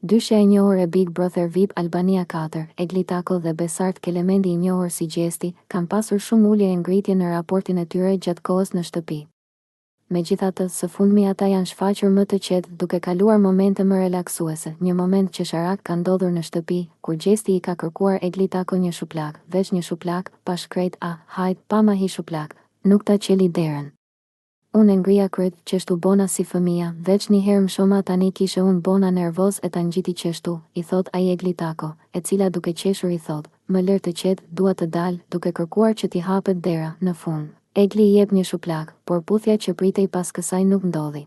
Dyshja e njohur e Big Brother VIP Albania 4, Egli Tako dhe Besart Kelemendi i njohur si Gjesti, kanë pasur shumë ulje e ngritje në raportin e tyre gjatë kohës në shtëpi. Megjithatë, së fundmi ata janë shfaqur më të qetë duke kaluar momente më relaksuese. Një moment qesharak ka ndodhur në shtëpi, kur Gjesti i ka kërkuar Egli Tako një shuplak, veç një shuplak, pa shkrejt hajt, pa ma hi shuplak, nuk ta qeli derën. Unë e ngrija kryt, qeshtu bona si fëmia, veç një herë më shoma tani kishe unë bona nervoz e ta ngjiti qeshtu, i thot ai Egli Tako, e cila duke qeshur i thot, më lër të qetë, dua të dal, duke kërkuar që t'i hapet dera, në fund. Egli i jep një shuplak, por puthja që pritej pas kësaj nuk ndodhi.